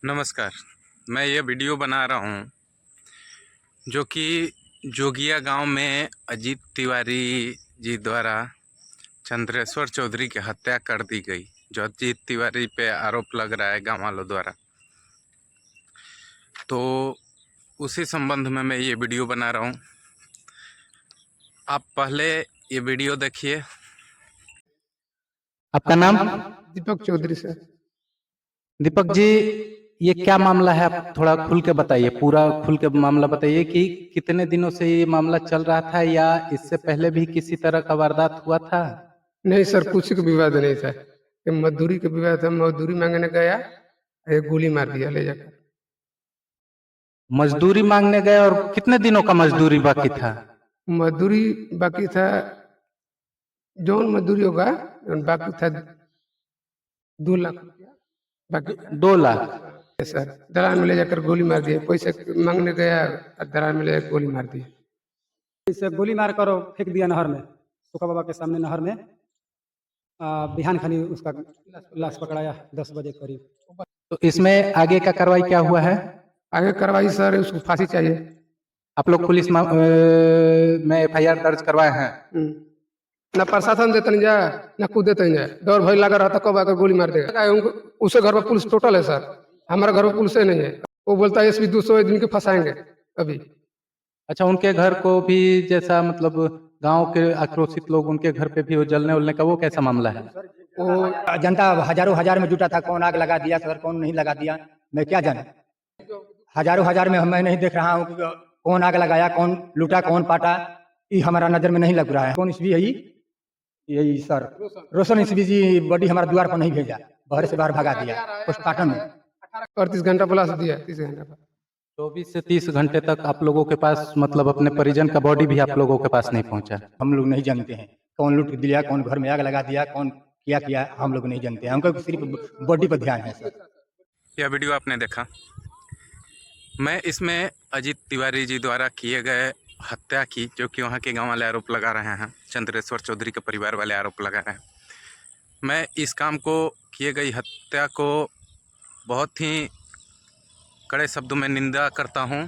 नमस्कार। मैं ये वीडियो बना रहा हूँ जो कि जोगिया गांव में अजीत तिवारी जी द्वारा चंद्रेश्वर चौधरी की हत्या कर दी गई, जो अजीत तिवारी पे आरोप लग रहा है गांव वालों द्वारा। तो उसी संबंध में मैं ये वीडियो बना रहा हूँ। आप पहले ये वीडियो देखिए। आपका नाम? दीपक चौधरी सर। दीपक जी, ये क्या मामला है? आप थोड़ा खुल के बताइए, पूरा खुल के मामला बताइए कि कितने दिनों से ये मामला चल रहा था या इससे पहले भी किसी तरह का वारदात हुआ था? नहीं सर, कुछ का विवाद नहीं था। ये मजदूरी का विवाद था। मजदूरी मांगने गया, ये गोली मार दिया ले जाकर। मजदूरी मांगने गए और कितने दिनों का मजदूरी बाकी था? मजदूरी बाकी था, जौन मजदूरी होगा बाकी था 2 लाख रुपया बाकी था। 2 लाख? सर दलाल में ले जाकर गोली मार दिया। पैसे मांगने गया, दलाल में ले जाकर गोली मार दिया। इसे गोली मार कर फेंक दिया नहर में, सुखा बाबा के सामने नहर में। बिहान खानी उसका लाश पकड़ाया 10 बजे करीब। तो इसमें आगे का कार्रवाई क्या हुआ है? आगे कार्रवाई सर, उसको फांसी चाहिए। आप लोग पुलिस में FIR दर्ज करवाए हैं? न प्रशासन देते जा न खुद देते जा। डर भय लगा रहता कब आकर गोली मार देगा। उसे घर पर पुलिस टोटल है सर, हमारे घर पर पुलिस नहीं है। वो बोलता है SB 200 आदमी के फंसाएंगे अभी। अच्छा, उनके घर को भी जैसा मतलब गांव के आक्रोशित लोग उनके घर पे भी वो जलने उलने का, वो कैसा मामला है? वो जनता हजारों हजार में जुटा था, कौन आग लगा दिया सर, कौन नहीं लगा दिया मैं क्या जाने। हजारों हजार में मैं नहीं देख रहा हूँ कि कौन आग लगाया, कौन लूटा, कौन पाटा, ये हमारा नजर में नहीं लग रहा है। कौन इसवी है यही सर, रोशन इसवी जी बॉडी हमारा द्वार पर नहीं भेजा, बाहर से बाहर भगा दिया पोस्टमार्टम में। 38 घंटा प्लस दिया, 30 घंटा पर। 24 से 30 घंटे तक आप लोगों के पास मतलब अपने परिजन का बॉडी भी आप लोगों के पास नहीं पहुंचा? हम लोग नहीं जानते हैं कौन लूट दिया, कौन घर में आग लगा दिया, कौन किया हम लोग नहीं जानते हैं। हमको सिर्फ बॉडी पर ध्यान है सर। यह वीडियो आपने देखा। मैं इसमें अजीत तिवारी जी द्वारा किए गए हत्या की, जो कि वहाँ के गांव वाले आरोप लगा रहे हैं, चंद्रेश्वर चौधरी के परिवार वाले आरोप लगा रहे हैं, मैं इस काम को, किए गई हत्या को बहुत ही कड़े शब्दों में निंदा करता हूं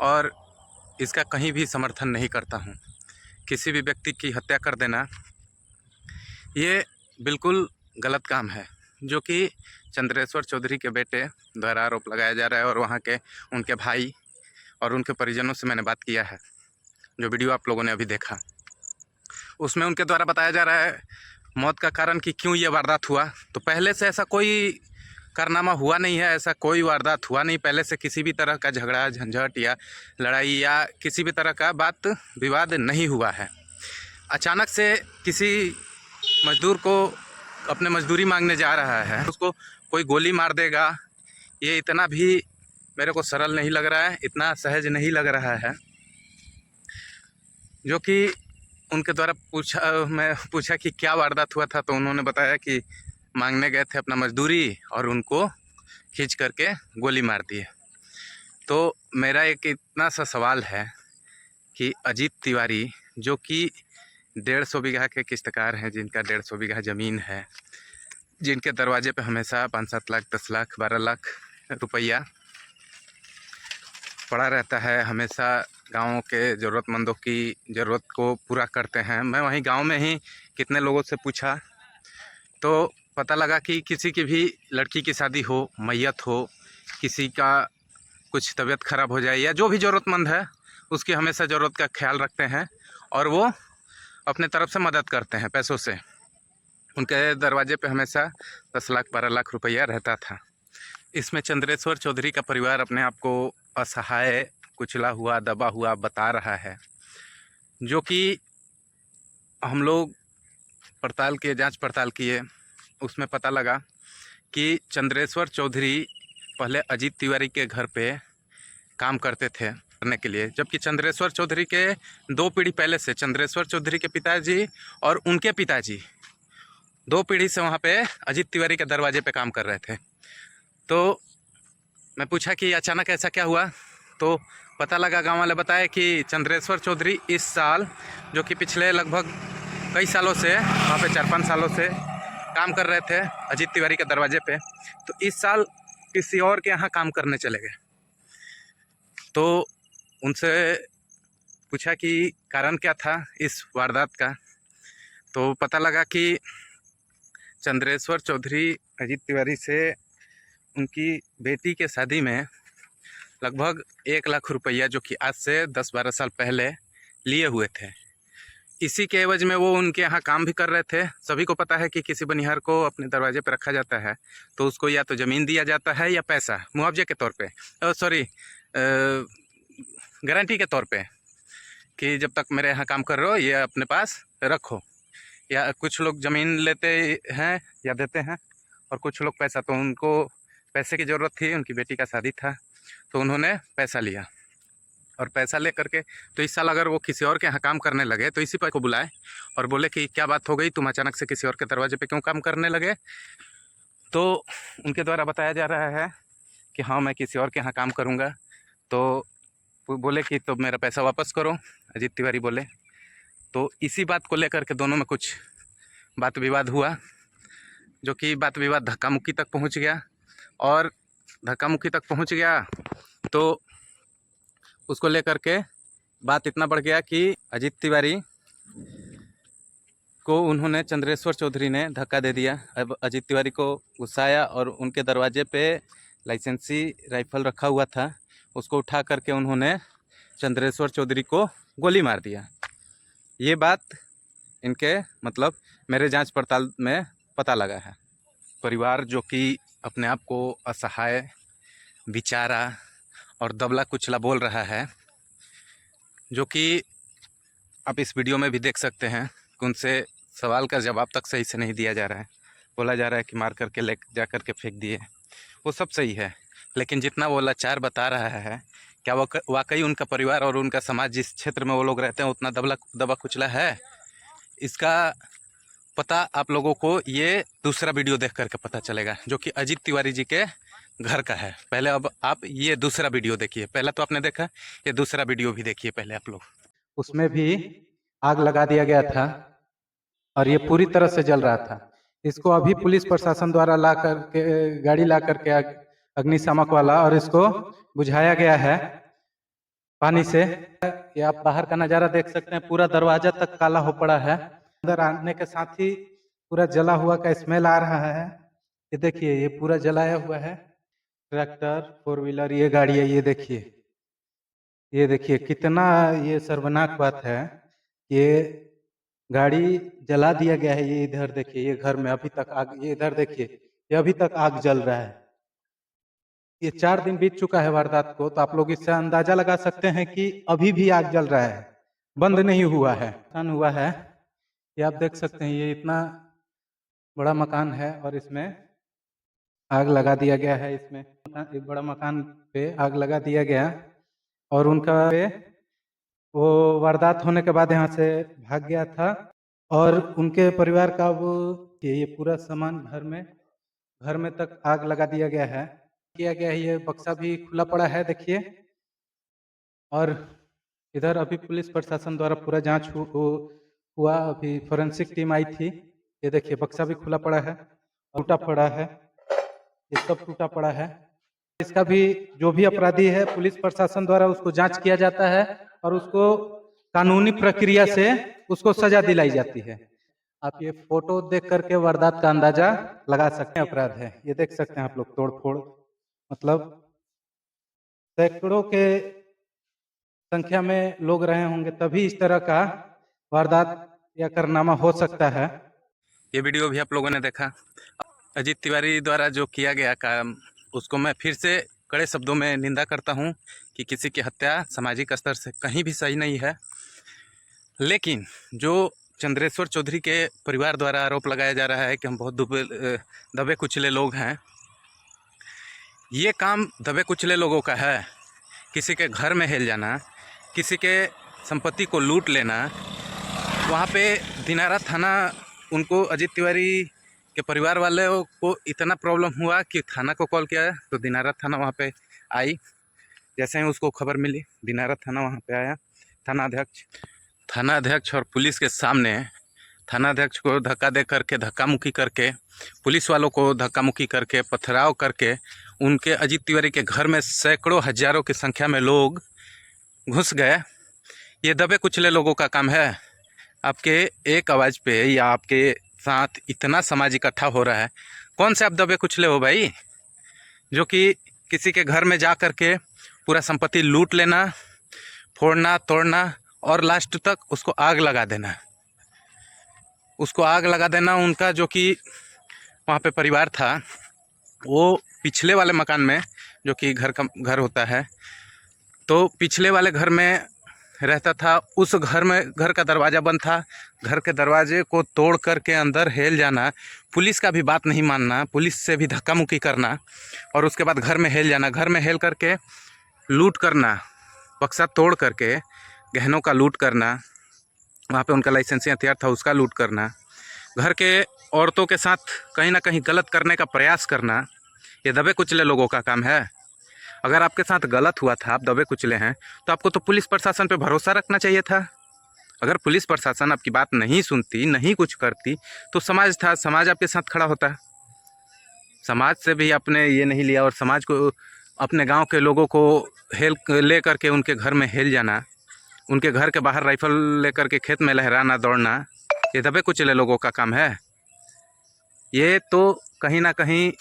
और इसका कहीं भी समर्थन नहीं करता हूं। किसी भी व्यक्ति की हत्या कर देना ये बिल्कुल गलत काम है, जो कि चंद्रेश्वर चौधरी के बेटे द्वारा आरोप लगाया जा रहा है। और वहाँ के उनके भाई और उनके परिजनों से मैंने बात किया है, जो वीडियो आप लोगों ने अभी देखा, उसमें उनके द्वारा बताया जा रहा है मौत का कारण कि क्यों ये वारदात हुआ। तो पहले से ऐसा कोई कारनामा हुआ नहीं है, ऐसा कोई वारदात हुआ नहीं पहले से। किसी भी तरह का झगड़ा झंझट या लड़ाई या किसी भी तरह का बात विवाद नहीं हुआ है। अचानक से किसी मजदूर को अपने मजदूरी मांगने जा रहा है, उसको कोई गोली मार देगा, ये इतना भी मेरे को सरल नहीं लग रहा है, इतना सहज नहीं लग रहा है। जो कि उनके द्वारा मैं पूछा कि क्या वारदात हुआ था, तो उन्होंने बताया कि मांगने गए थे अपना मजदूरी और उनको खींच करके गोली मार दिए। तो मेरा एक इतना सा सवाल है कि अजीत तिवारी, जो कि 150 बीघा के किश्तकार हैं, जिनका 150 बीघा ज़मीन है, जिनके दरवाजे पे हमेशा 5-7 लाख, 10 लाख, 12 लाख रुपया पड़ा रहता है, हमेशा गाँव के ज़रूरतमंदों की ज़रूरत को पूरा करते हैं। मैं वहीं गांव में ही कितने लोगों से पूछा तो पता लगा कि किसी की भी लड़की की शादी हो, मैयत हो, किसी का कुछ तबीयत ख़राब हो जाए या जो भी ज़रूरतमंद है उसकी हमेशा ज़रूरत का ख्याल रखते हैं और वो अपने तरफ से मदद करते हैं पैसों से। उनके दरवाजे पे हमेशा 10 लाख 12 लाख रुपया रहता था। इसमें चंद्रेश्वर चौधरी का परिवार अपने आप को असहाय, कुचला हुआ, दबा हुआ बता रहा है, जो कि हम लोग जांच पड़ताल किए, उसमें पता लगा कि चंद्रेश्वर चौधरी पहले अजीत तिवारी के घर पे काम करते थे करने के लिए, जबकि चंद्रेश्वर चौधरी के 2 पीढ़ी पहले से, चंद्रेश्वर चौधरी के पिताजी और उनके पिताजी 2 पीढ़ी से वहाँ पे अजीत तिवारी के दरवाजे पे काम कर रहे थे। तो मैं पूछा कि अचानक ऐसा क्या हुआ, तो पता लगा, गांव वाले बताए कि चंद्रेश्वर चौधरी इस साल, जो कि पिछले लगभग कई सालों से वहाँ पे 4-5 सालों से काम कर रहे थे अजीत तिवारी के दरवाजे पे, तो इस साल किसी और के यहाँ काम करने चले गए। तो उनसे पूछा कि कारण क्या था इस वारदात का, तो पता लगा कि चंद्रेश्वर चौधरी अजीत तिवारी से उनकी बेटी के शादी में लगभग 1 लाख रुपया, जो कि आज से 10-12 साल पहले लिए हुए थे। इसी के एवज में वो उनके यहाँ काम भी कर रहे थे। सभी को पता है कि किसी बनिहार को अपने दरवाजे पर रखा जाता है तो उसको या तो ज़मीन दिया जाता है या पैसा मुआवजे के तौर पे, गारंटी के तौर पे, कि जब तक मेरे यहाँ काम कर रहे हो ये अपने पास रखो। या कुछ लोग ज़मीन लेते हैं या देते हैं और कुछ लोग पैसा। तो उनको पैसे की ज़रूरत थी, उनकी बेटी का शादी था तो उन्होंने पैसा लिया। और पैसा ले करके तो इस साल अगर वो किसी और के यहाँ काम करने लगे तो इसी पर को बुलाए और बोले कि क्या बात हो गई, तुम अचानक से किसी और के दरवाजे पे क्यों काम करने लगे। तो उनके द्वारा बताया जा रहा है कि हाँ मैं किसी और के यहाँ काम करूँगा। तो वो बोले कि तो मेरा पैसा वापस करो, अजीत तिवारी बोले। तो इसी बात को लेकर के दोनों में कुछ बात विवाद हुआ, जो कि बात विवाद धक्का मुक्की तक पहुँच गया। और धक्का मुक्की तक पहुँच गया तो उसको लेकर के बात इतना बढ़ गया कि अजीत तिवारी को उन्होंने, चंद्रेश्वर चौधरी ने धक्का दे दिया। अब अजीत तिवारी को गुस्साया और उनके दरवाजे पे लाइसेंसी राइफल रखा हुआ था, उसको उठा करके उन्होंने चंद्रेश्वर चौधरी को गोली मार दिया। ये बात इनके मतलब मेरे जांच पड़ताल में पता लगा है। परिवार जो कि अपने आप को असहाय, बेचारा और दबला कुचला बोल रहा है, जो कि आप इस वीडियो में भी देख सकते हैं कि उनसे सवाल का जवाब तक सही से नहीं दिया जा रहा है। बोला जा रहा है कि मार करके ले जा करके फेंक दिए, वो सब सही है, लेकिन जितना वो लाचार बता रहा है, क्या वो वाकई उनका परिवार और उनका समाज जिस क्षेत्र में वो लोग रहते हैं उतना दबा कुचला है? इसका पता आप लोगों को ये दूसरा वीडियो देख करके पता चलेगा, जो कि अजीत तिवारी जी के घर का है। पहले अब आप ये दूसरा वीडियो देखिए। पहला तो आपने देखा, ये दूसरा वीडियो भी देखिए पहले आप लोग। उसमें भी आग लगा दिया गया था और ये पूरी तरह से जल रहा था। इसको अभी पुलिस प्रशासन द्वारा ला करके, गाड़ी ला करके अग्निशामक वाला, और इसको बुझाया गया है पानी से। ये आप बाहर का नज़ारा देख सकते हैं, पूरा दरवाजा तक काला हो पड़ा है। अंदर आने के साथ ही पूरा जला हुआ का स्मेल आ रहा है। ये देखिए, ये पूरा जलाया हुआ है। ट्रैक्टर, 4 व्हीलर, ये गाड़ी है, ये देखिए कितना ये शर्मनाक बात है। ये गाड़ी जला दिया गया है। ये इधर देखिए, ये घर में अभी तक आग, ये इधर देखिए, ये अभी तक आग जल रहा है। ये 4 दिन बीत चुका है वारदात को, तो आप लोग इससे अंदाजा लगा सकते हैं कि अभी भी आग जल रहा है, बंद नहीं हुआ है, नुकसान हुआ है। ये आप देख सकते हैं, ये इतना बड़ा मकान है और इसमें आग लगा दिया गया है। इसमें एक बड़ा मकान पे आग लगा दिया गया और उनका पे वो वारदात होने के बाद यहाँ से भाग गया था। और उनके परिवार का वो ये पूरा सामान घर में तक आग लगा दिया गया है। ये बक्सा भी खुला पड़ा है, देखिए। और इधर अभी पुलिस प्रशासन द्वारा पूरा जांच हुआ। अभी फोरेंसिक टीम आई थी। ये देखिए, बक्सा भी खुला पड़ा है, टूटा पड़ा है, ये सब टूटा पड़ा है। इसका भी जो भी अपराधी है, पुलिस प्रशासन द्वारा उसको जांच किया जाता है और उसको कानूनी प्रक्रिया से उसको सजा दिलाई जाती है। आप ये फोटो देख करके वारदात का अंदाजा लगा सकते हैं, अपराध है। ये देख सकते हैं आप लोग, तोड़ फोड़, मतलब सैकड़ों के संख्या में लोग रहे होंगे, तभी इस तरह का वारदात या कारनामा हो सकता है। ये वीडियो भी आप लोगों ने देखा। अजीत तिवारी द्वारा जो किया गया काम, उसको मैं फिर से कड़े शब्दों में निंदा करता हूं कि किसी की हत्या सामाजिक स्तर से कहीं भी सही नहीं है। लेकिन जो चंद्रेश्वर चौधरी के परिवार द्वारा आरोप लगाया जा रहा है कि हम बहुत दबे कुचले लोग हैं, ये काम दबे कुचले लोगों का है। किसी के घर में हिल जाना, किसी के संपत्ति को लूट लेना। वहाँ पे दिनारा थाना, उनको अजीत तिवारी के परिवार वालों को इतना प्रॉब्लम हुआ कि थाना को कॉल किया तो दिनारा थाना वहाँ पे आई। जैसे ही उसको खबर मिली, दिनारा थाना वहाँ पे आया। थाना अध्यक्ष और पुलिस के सामने थाना अध्यक्ष को धक्का दे करके, धक्का मुक्की करके, पुलिस वालों को धक्का मुक्की करके, पथराव करके उनके अजीत तिवारी के घर में सैकड़ों हजारों की संख्या में लोग घुस गए। ये दबे कुचले लोगों का काम है। आपके एक आवाज़ पे या आपके साथ इतना समाज इकट्ठा हो रहा है, कौन से आप दबे कुचले हो भाई, जो कि किसी के घर में जा कर के पूरा संपत्ति लूट लेना, फोड़ना तोड़ना और लास्ट तक उसको आग लगा देना। उनका जो कि वहाँ पे परिवार था, वो पिछले वाले मकान में, जो कि घर होता है, तो पिछले वाले घर में रहता था। उस घर में घर का दरवाज़ा बंद था, घर के दरवाजे को तोड़ कर के अंदर हेल जाना, पुलिस का भी बात नहीं मानना, पुलिस से भी धक्का मुक्की करना और उसके बाद घर में हेल जाना, घर में हेल करके लूट करना, बक्सा तोड़ करके गहनों का लूट करना, वहाँ पे उनका लाइसेंसी हथियार था उसका लूट करना, घर के औरतों के साथ कहीं ना कहीं गलत करने का प्रयास करना, ये दबे कुचले लोगों का काम है। अगर आपके साथ गलत हुआ था, आप दबे कुचले हैं, तो आपको तो पुलिस प्रशासन पे भरोसा रखना चाहिए था। अगर पुलिस प्रशासन आपकी बात नहीं सुनती, नहीं कुछ करती, तो समाज था, समाज आपके साथ खड़ा होता। समाज से भी आपने ये नहीं लिया और समाज को, अपने गांव के लोगों को हेल्प ले करके उनके घर में हेल जाना, उनके घर के बाहर राइफल ले करके खेत में लहराना दौड़ना, ये दबे कुचले लोगों का काम है। ये तो कहीं ना कहीं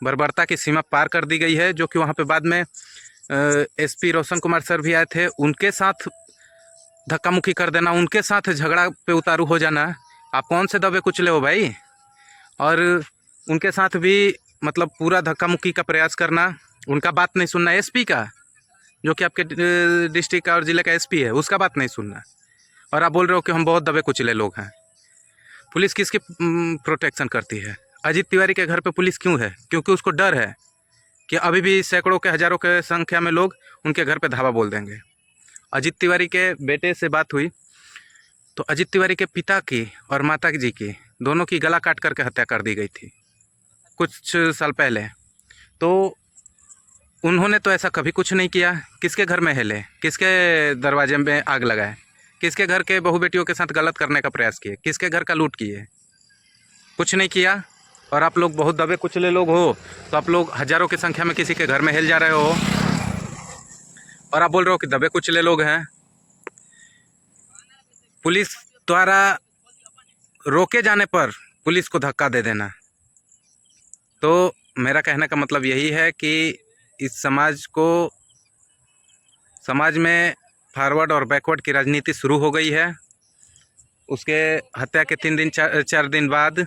बर्बरता की सीमा पार कर दी गई है, जो कि वहाँ पे बाद में एसपी रोशन कुमार सर भी आए थे, उनके साथ धक्का मुक्की कर देना, उनके साथ झगड़ा पे उतारू हो जाना। आप कौन से दबे कुचले हो भाई? और उनके साथ भी मतलब पूरा धक्का मुक्की का प्रयास करना, उनका बात नहीं सुनना, एसपी का, जो कि आपके डिस्ट्रिक्ट का और ज़िले का एसपी है, उसका बात नहीं सुनना, और आप बोल रहे हो कि हम बहुत दबे कुचले लोग हैं। पुलिस किसकी प्रोटेक्शन करती है? अजीत तिवारी के घर पे पुलिस क्यों है? क्योंकि उसको डर है कि अभी भी सैकड़ों के हज़ारों के संख्या में लोग उनके घर पे धावा बोल देंगे। अजीत तिवारी के बेटे से बात हुई तो अजीत तिवारी के पिता की और माता जी की, दोनों की गला काट करके हत्या कर दी गई थी कुछ साल पहले। तो उन्होंने तो ऐसा कभी कुछ नहीं किया। किसके घर में हिले, किसके दरवाजे में आग लगाए, किसके घर के बहू बेटियों के साथ गलत करने का प्रयास किए, किसके घर का लूट किए? कुछ नहीं किया। और आप लोग बहुत दबे कुचले लोग हो, तो आप लोग हज़ारों की संख्या में किसी के घर में हिल जा रहे हो और आप बोल रहे हो कि दबे कुचले लोग हैं। पुलिस द्वारा रोके जाने पर पुलिस को धक्का दे देना, तो मेरा कहने का मतलब यही है कि इस समाज में फॉरवर्ड और बैकवर्ड की राजनीति शुरू हो गई है। उसके हत्या के 4 दिन बाद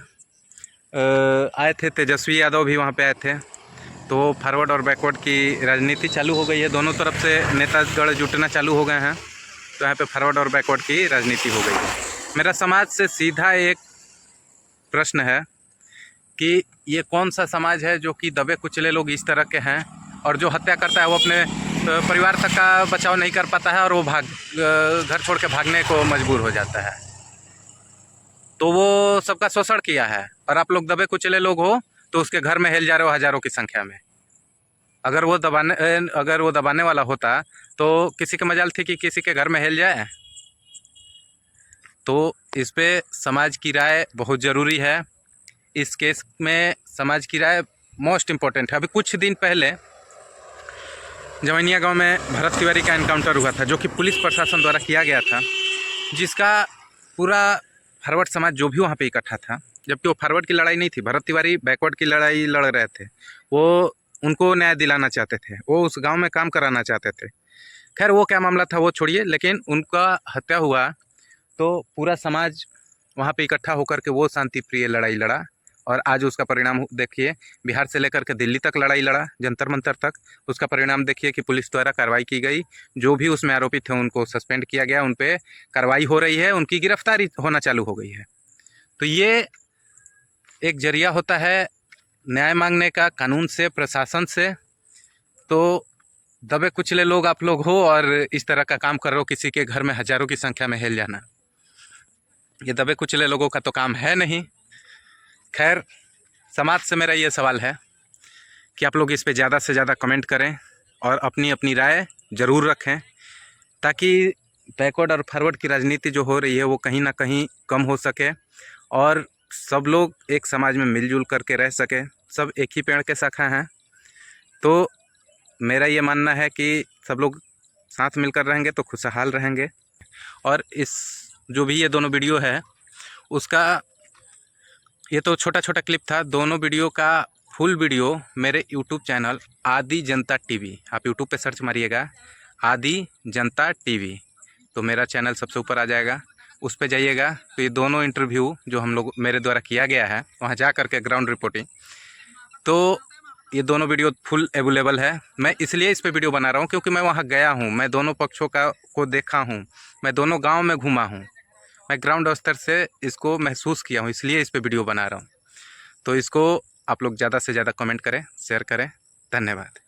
आए थे तेजस्वी यादव भी वहाँ पे आए थे, तो फॉरवर्ड और बैकवर्ड की राजनीति चालू हो गई है। दोनों तरफ से नेतागढ़ जुटना चालू हो गए हैं, तो यहाँ पे फॉरवर्ड और बैकवर्ड की राजनीति हो गई है। मेरा समाज से सीधा एक प्रश्न है कि ये कौन सा समाज है जो कि दबे कुचले लोग इस तरह के हैं, और जो हत्या करता है वो अपने परिवार तक का बचाव नहीं कर पाता है और वो घर छोड़ के भागने को मजबूर हो जाता है। तो वो सबका शोषण किया है, और आप लोग दबे कुचले लोग हो तो उसके घर में हिल जा रहे हो हज़ारों की संख्या में। अगर वो दबाने वाला होता तो किसी की मजाल थी कि किसी के घर में हिल जाए? तो इस पे समाज की राय बहुत ज़रूरी है। इस केस में समाज की राय मोस्ट इम्पोर्टेंट है। अभी कुछ दिन पहले जवैनिया गांव में भरत तिवारी का एनकाउंटर हुआ था, जो कि पुलिस प्रशासन द्वारा किया गया था, जिसका पूरा फॉरवर्ड समाज जो भी वहाँ पे इकट्ठा था, जबकि वो फॉरवर्ड की लड़ाई नहीं थी, भरत तिवारी बैकवर्ड की लड़ाई लड़ रहे थे। वो उनको न्याय दिलाना चाहते थे, वो उस गांव में काम कराना चाहते थे। खैर वो क्या मामला था वो छोड़िए, लेकिन उनका हत्या हुआ तो पूरा समाज वहाँ पे इकट्ठा होकर के वो शांति प्रिय लड़ाई लड़ा, और आज उसका परिणाम देखिए। बिहार से लेकर के दिल्ली तक लड़ाई लड़ा, जंतर मंतर तक। उसका परिणाम देखिए कि पुलिस द्वारा कार्रवाई की गई, जो भी उसमें आरोपी थे उनको सस्पेंड किया गया, उन पे कार्रवाई हो रही है, उनकी गिरफ्तारी होना चालू हो गई है। तो ये एक जरिया होता है न्याय मांगने का, कानून से, प्रशासन से। तो दबे कुचले लोग आप लोग हो और इस तरह का काम कर रहे हो, किसी के घर में हज़ारों की संख्या में हिल जाना, ये दबे कुचले लोगों का तो काम है नहीं। खैर, समाज से मेरा ये सवाल है कि आप लोग इस पे ज़्यादा से ज़्यादा कमेंट करें और अपनी अपनी राय ज़रूर रखें, ताकि बैकवर्ड और फॉरवर्ड की राजनीति जो हो रही है वो कहीं ना कहीं कम हो सके और सब लोग एक समाज में मिलजुल करके रह सके। सब एक ही पेड़ के शाखा हैं, तो मेरा ये मानना है कि सब लोग साथ मिलकर रहेंगे तो खुशहाल रहेंगे। और इस जो भी ये दोनों वीडियो है उसका, ये तो छोटा छोटा क्लिप था, दोनों वीडियो का फुल वीडियो मेरे यूट्यूब चैनल आदि जनता टीवी, आप यूट्यूब पे सर्च मारिएगा आदि जनता टीवी, तो मेरा चैनल सबसे ऊपर आ जाएगा, उस पे जाइएगा। तो ये दोनों इंटरव्यू जो हम लोग मेरे द्वारा किया गया है वहाँ जा करके ग्राउंड रिपोर्टिंग, तो ये दोनों वीडियो फुल अवेलेबल है। मैं इसलिए इस पे वीडियो बना रहा हूँ क्योंकि मैं वहाँ गया हूँ, मैं दोनों पक्षों को देखा हूँ, मैं दोनों गाँव में घूमा हूँ, मैं ग्राउंड स्तर से इसको महसूस किया हूँ, इसलिए इस पे वीडियो बना रहा हूँ। तो इसको आप लोग ज़्यादा से ज़्यादा कमेंट करें, शेयर करें। धन्यवाद।